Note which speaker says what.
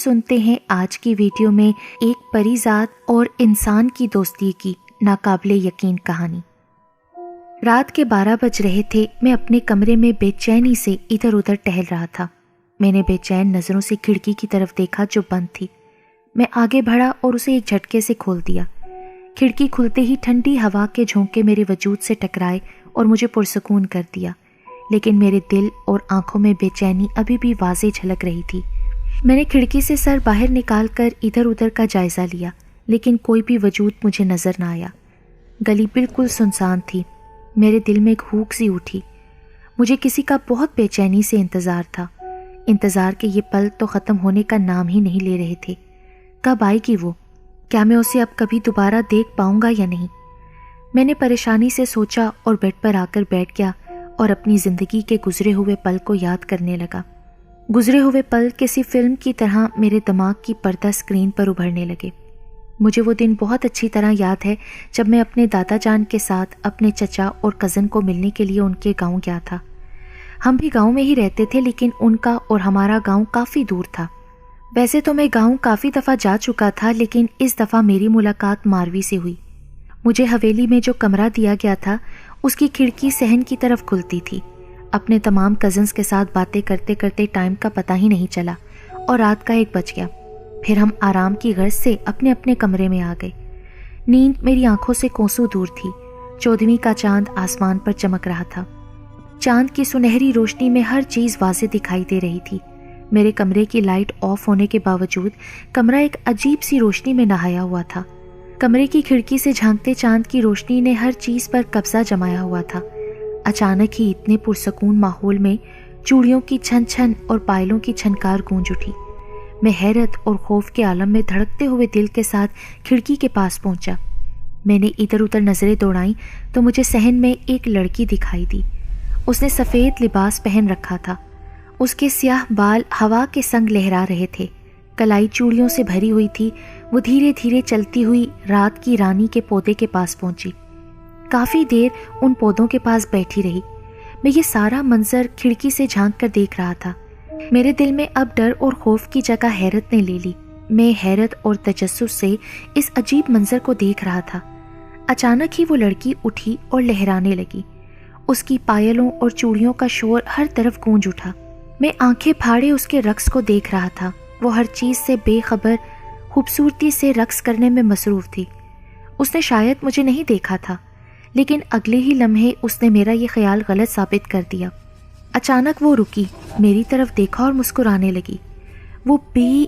Speaker 1: سنتے ہیں آج کی ویڈیو میں ایک پری ذات اور انسان کی دوستی کی ناقابل یقین کہانی۔ رات کے 12 بج رہے تھے۔ میں اپنے کمرے میں بے چینی سے ادھر ادھر ٹہل رہا تھا۔ میں نے بے چین نظروں سے کھڑکی کی طرف دیکھا جو بند تھی۔ میں آگے بڑھا اور اسے ایک جھٹکے سے کھول دیا۔ کھڑکی کھلتے ہی ٹھنڈی ہوا کے جھونکے میرے وجود سے ٹکرائے اور مجھے پرسکون کر دیا، لیکن میرے دل اور آنکھوں میں بے چینی ابھی بھی واضح جھلک رہی تھی۔ میں نے کھڑکی سے سر باہر نکال کر ادھر ادھر کا جائزہ لیا، لیکن کوئی بھی وجود مجھے نظر نہ آیا۔ گلی بالکل سنسان تھی۔ میرے دل میں ایک ہوک سی اٹھی۔ مجھے کسی کا بہت بے چینی سے انتظار تھا، انتظار کے یہ پل تو ختم ہونے کا نام ہی نہیں لے رہے تھے۔ کب آئے گی وہ؟ کیا میں اسے اب کبھی دوبارہ دیکھ پاؤں گا یا نہیں؟ میں نے پریشانی سے سوچا اور بیڈ پر آ کر بیٹھ گیا اور اپنی زندگی کے گزرے ہوئے پل کو یاد کرنے لگا۔ گزرے ہوئے پل کسی فلم کی طرح میرے دماغ کی پردہ اسکرین پر ابھرنے لگے۔ مجھے وہ دن بہت اچھی طرح یاد ہے جب میں اپنے دادا جان کے ساتھ اپنے چچا اور کزن کو ملنے کے لیے ان کے گاؤں گیا تھا۔ ہم بھی گاؤں میں ہی رہتے تھے، لیکن ان کا اور ہمارا گاؤں کافی دور تھا۔ ویسے تو میں گاؤں کافی دفعہ جا چکا تھا، لیکن اس دفعہ میری ملاقات ماروی سے ہوئی۔ مجھے حویلی میں جو کمرہ دیا گیا تھا اس کی کھڑکی صحن کی طرف کھلتی تھی۔ اپنے تمام کزنز کے ساتھ باتیں کرتے کرتے ٹائم کا پتہ ہی نہیں چلا اور رات کا 1 بج گیا۔ پھر ہم آرام کی غرض سے اپنے اپنے کمرے میں آ گئے۔ نیند میری آنکھوں سے کوسوں دور تھی۔ 14ویں کا چاند آسمان پر چمک رہا تھا۔ چاند کی سنہری روشنی میں ہر چیز واضح دکھائی دے رہی تھی۔ میرے کمرے کی لائٹ آف ہونے کے باوجود کمرہ ایک عجیب سی روشنی میں نہایا ہوا تھا۔ کمرے کی کھڑکی سے جھانکتے چاند کی روشنی نے ہر چیز پر قبضہ جمایا ہوا تھا۔ اچانک ہی اتنے پرسکون ماحول میں چوڑیوں کی چھن چھن اور پائلوں کی چھنکار گونج اٹھی۔ میں حیرت اور خوف کے عالم میں دھڑکتے ہوئے دل کے ساتھ کھڑکی کے پاس پہنچا۔ میں نے ادھر ادھر نظریں دوڑائیں تو مجھے صحن میں ایک لڑکی دکھائی دی۔ اس نے سفید لباس پہن رکھا تھا۔ اس کے سیاہ بال ہوا کے سنگ لہرا رہے تھے۔ کلائی چوڑیوں سے بھری ہوئی تھی۔ وہ دھیرے دھیرے چلتی ہوئی رات کی رانی کے پودے کے پاس پہنچی۔ کافی دیر ان پودوں کے پاس بیٹھی رہی۔ میں یہ سارا منظر کھڑکی سے جھانک کر دیکھ رہا تھا۔ میرے دل میں اب ڈر اور خوف کی جگہ حیرت نے لے لی۔ میں حیرت اور تجسس سے اس عجیب منظر کو دیکھ رہا تھا۔ اچانک ہی وہ لڑکی اٹھی اور لہرانے لگی۔ اس کی پائلوں اور چوڑیوں کا شور ہر طرف گونج اٹھا۔ میں آنکھیں پھاڑے اس کے رقص کو دیکھ رہا تھا۔ وہ ہر چیز سے بے خبر خوبصورتی سے رقص کرنے میں مصروف تھی۔ اس نے شاید مجھے نہیں دیکھا تھا، لیکن اگلے ہی لمحے اس نے میرا یہ خیال غلط ثابت کر دیا۔ اچانک وہ رکی، میری طرف دیکھا اور مسکرانے لگی۔ وہ بے